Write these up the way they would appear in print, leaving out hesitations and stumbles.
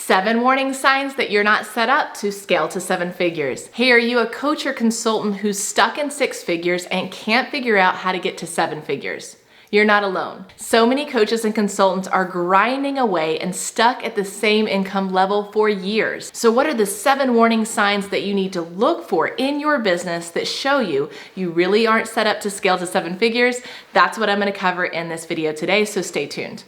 7 warning signs that you're not set up to scale to 7 figures. Hey, are you a coach or consultant who's stuck in 6 figures and can't figure out how to get to 7 figures? You're not alone. So many coaches and consultants are grinding away and stuck at the same income level for years. So what are the 7 warning signs that you need to look for in your business that show you really aren't set up to scale to 7 figures? That's what I'm going to cover in this video today, so stay tuned.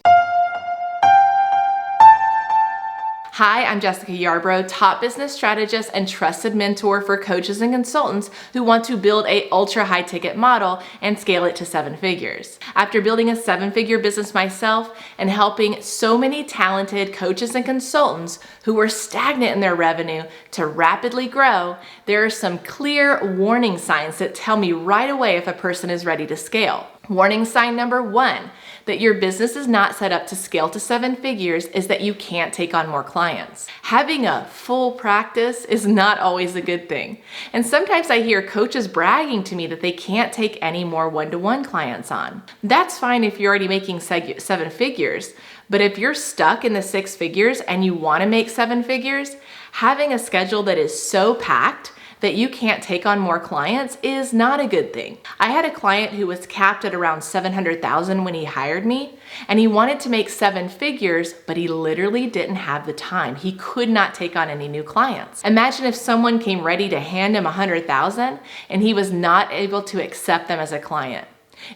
Hi, I'm Jessica Yarbrough, top business strategist and trusted mentor for coaches and consultants who want to build a ultra high ticket model and scale it to 7 figures. After building a 7-figure business myself and helping so many talented coaches and consultants who were stagnant in their revenue to rapidly grow, there are some clear warning signs that tell me right away if a person is ready to scale. Warning sign number 1, that your business is not set up to scale to 7 figures is that you can't take on more clients. Having a full practice is not always a good thing. And sometimes I hear coaches bragging to me that they can't take any more one-to-one clients on. That's fine if you're already making 7 figures, but if you're stuck in the 6 figures and you want to make 7 figures, having a schedule that is so packed that you can't take on more clients is not a good thing. I had a client who was capped at around $700,000 when he hired me, and he wanted to make 7 figures, but he literally didn't have the time. He could not take on any new clients. Imagine if someone came ready to hand him $100,000 and he was not able to accept them as a client.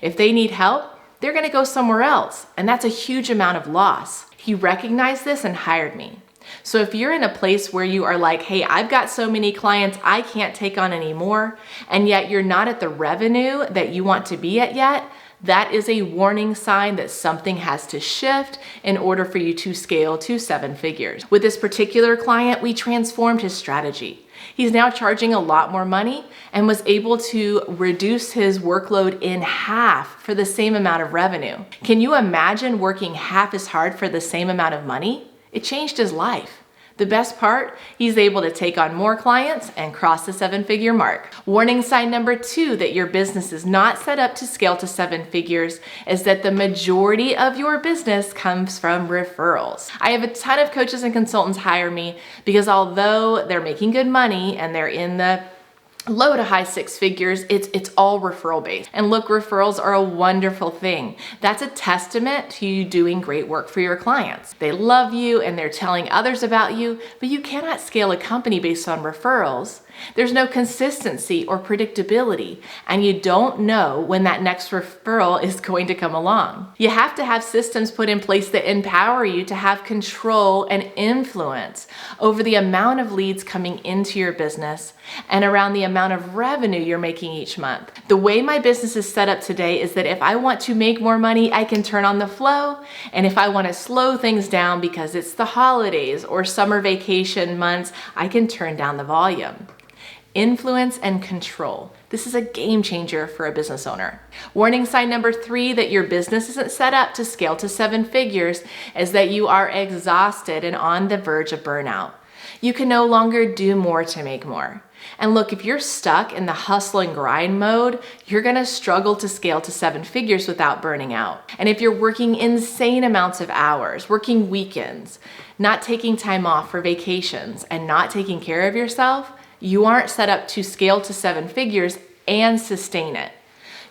If they need help, they're gonna go somewhere else, and that's a huge amount of loss. He recognized this and hired me. So if you're in a place where you are like, hey, I've got so many clients, I can't take on any more, and yet you're not at the revenue that you want to be at yet, that is a warning sign that something has to shift in order for you to scale to 7 figures. With this particular client, we transformed his strategy. He's now charging a lot more money and was able to reduce his workload in half for the same amount of revenue. Can you imagine working half as hard for the same amount of money? It changed his life. The best part, he's able to take on more clients and cross the 7-figure mark. Warning sign number 2 that your business is not set up to scale to 7 figures is that the majority of your business comes from referrals. I have a ton of coaches and consultants hire me because although they're making good money and they're in the low to high 6 figures, it's all referral based. And look, referrals are a wonderful thing. That's a testament to you doing great work for your clients. They love you and they're telling others about you, but you cannot scale a company based on referrals. There's no consistency or predictability, and you don't know when that next referral is going to come along. You have to have systems put in place that empower you to have control and influence over the amount of leads coming into your business and around the amount of revenue you're making each month. The way my business is set up today is that if I want to make more money, I can turn on the flow, and if I want to slow things down because it's the holidays or summer vacation months, I can turn down the volume. Influence and control. This is a game changer for a business owner. Warning sign number 3 that your business isn't set up to scale to 7 figures is that you are exhausted and on the verge of burnout. You can no longer do more to make more. And look, if you're stuck in the hustle and grind mode, you're gonna struggle to scale to 7 figures without burning out. And if you're working insane amounts of hours, working weekends, not taking time off for vacations, and not taking care of yourself, you aren't set up to scale to 7 figures and sustain it.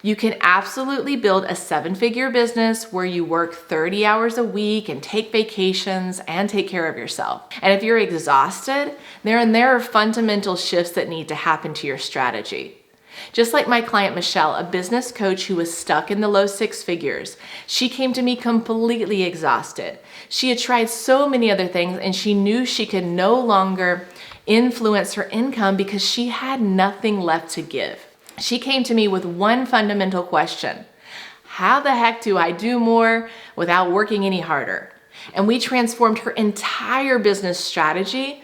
You can absolutely build a 7-figure business where you work 30 hours a week and take vacations and take care of yourself. And if you're exhausted, there are fundamental shifts that need to happen to your strategy. Just like my client Michelle, a business coach who was stuck in the low 6 figures, she came to me completely exhausted. She had tried so many other things and she knew she could no longer influence her income because she had nothing left to give. She came to me with one fundamental question: how the heck do I do more without working any harder? And we transformed her entire business strategy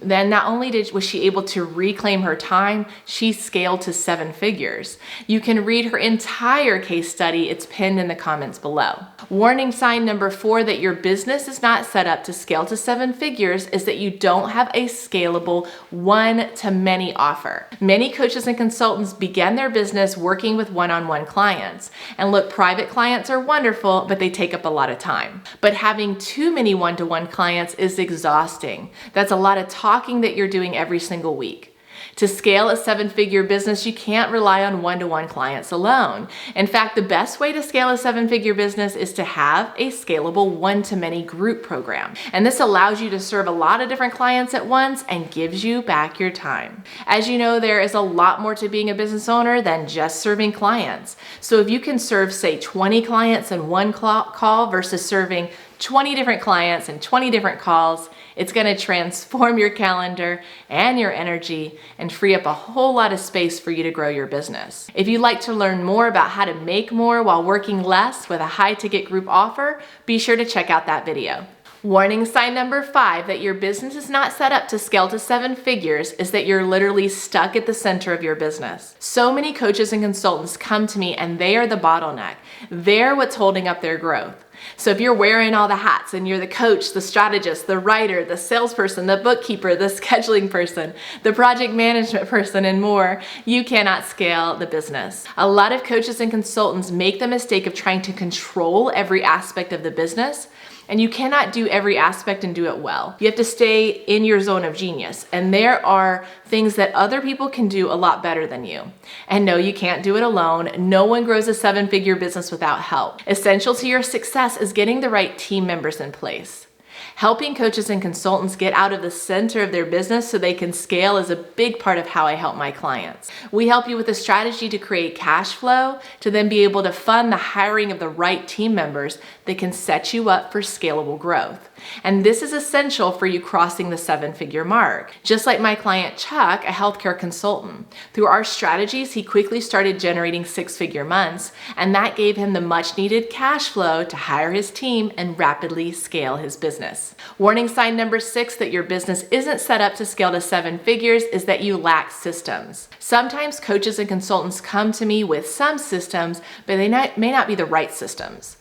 Then not only was she able to reclaim her time, she scaled to 7 figures. You can read her entire case study. It's pinned in the comments below. Warning sign number 4 that your business is not set up to scale to 7 figures is that you don't have a scalable one-to-many offer. Many coaches and consultants begin their business working with one-on-one clients. And look, private clients are wonderful, but they take up a lot of time. But having too many one-to-one clients is exhausting. That's a lot of talking that you're doing every single week. To scale a 7-figure business, you can't rely on one-to-one clients alone. In fact, the best way to scale a 7-figure business is to have a scalable one-to-many group program. And this allows you to serve a lot of different clients at once and gives you back your time. As you know, there is a lot more to being a business owner than just serving clients. So if you can serve, say, 20 clients in one call versus serving 20 different clients and 20 different calls, it's going to transform your calendar and your energy and free up a whole lot of space for you to grow your business. If you'd like to learn more about how to make more while working less with a high-ticket group offer, be sure to check out that video. Warning sign number 5 that your business is not set up to scale to 7 figures is that you're literally stuck at the center of your business. So many coaches and consultants come to me and they are the bottleneck. They're what's holding up their growth. So if you're wearing all the hats and you're the coach, the strategist, the writer, the salesperson, the bookkeeper, the scheduling person, the project management person, and more, you cannot scale the business. A lot of coaches and consultants make the mistake of trying to control every aspect of the business. And you cannot do every aspect and do it well. You have to stay in your zone of genius. And there are things that other people can do a lot better than you. And no, you can't do it alone. No one grows a 7-figure business without help. Essential to your success is getting the right team members in place. Helping coaches and consultants get out of the center of their business so they can scale is a big part of how I help my clients. We help you with a strategy to create cash flow to then be able to fund the hiring of the right team members that can set you up for scalable growth. And this is essential for you crossing the 7-figure mark. Just like my client Chuck, a healthcare consultant. Through our strategies, he quickly started generating 6-figure months, and that gave him the much needed cash flow to hire his team and rapidly scale his business. Warning sign number 6 that your business isn't set up to scale to 7 figures is that you lack systems. Sometimes coaches and consultants come to me with some systems, but they may not be the right systems.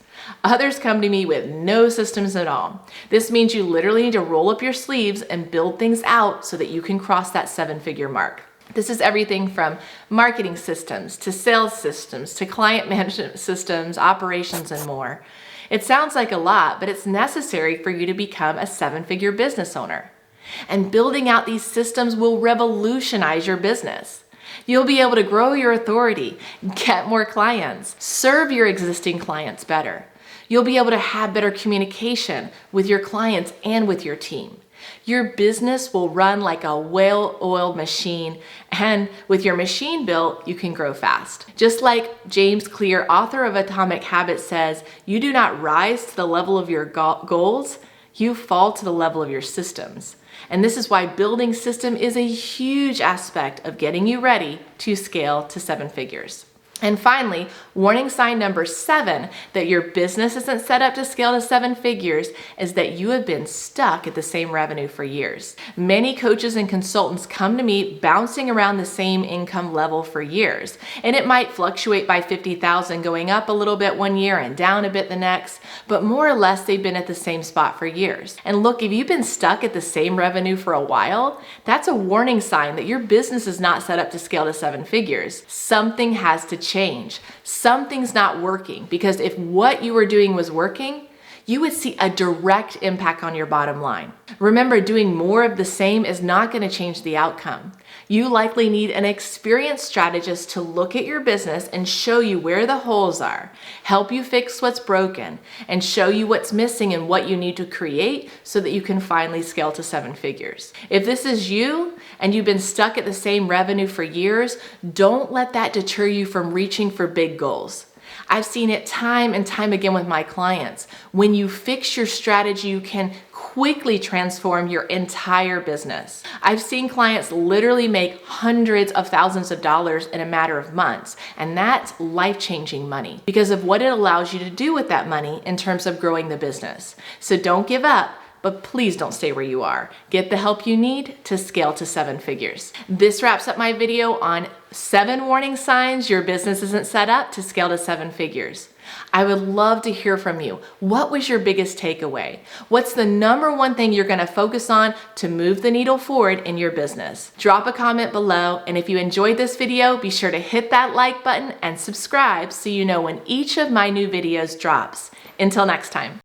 Others come to me with no systems at all. This means you literally need to roll up your sleeves and build things out so that you can cross that 7-figure mark. This is everything from marketing systems to sales systems to client management systems, operations, and more. It sounds like a lot, but it's necessary for you to become a 7-figure business owner. And building out these systems will revolutionize your business. You'll be able to grow your authority, get more clients, serve your existing clients better. You'll be able to have better communication with your clients and with your team. Your business will run like a well-oiled machine, and with your machine built, you can grow fast. Just like James Clear, author of Atomic Habits, says, you do not rise to the level of your goals, you fall to the level of your systems. And this is why building system is a huge aspect of getting you ready to scale to 7 figures. And finally, warning sign number 7 that your business isn't set up to scale to 7 figures is that you have been stuck at the same revenue for years. Many coaches and consultants come to me bouncing around the same income level for years. And it might fluctuate by $50,000, going up a little bit one year and down a bit the next, but more or less they've been at the same spot for years. And look, if you've been stuck at the same revenue for a while, that's a warning sign that your business is not set up to scale to 7 figures. Something has to change. Something's not working, because if what you were doing was working, you would see a direct impact on your bottom line. Remember, doing more of the same is not going to change the outcome. You likely need an experienced strategist to look at your business and show you where the holes are, help you fix what's broken, and show you what's missing and what you need to create so that you can finally scale to 7 figures. If this is you and you've been stuck at the same revenue for years, don't let that deter you from reaching for big goals. I've seen it time and time again with my clients. When you fix your strategy, you can quickly transform your entire business. I've seen clients literally make hundreds of thousands of dollars in a matter of months, and that's life-changing money because of what it allows you to do with that money in terms of growing the business. So don't give up. but please don't stay where you are. Get the help you need to scale to 7 figures. This wraps up my video on 7 warning signs your business isn't set up to scale to 7 figures. I would love to hear from you. What was your biggest takeaway? What's the number one thing you're gonna focus on to move the needle forward in your business? Drop a comment below, and if you enjoyed this video, be sure to hit that like button and subscribe so you know when each of my new videos drops. Until next time.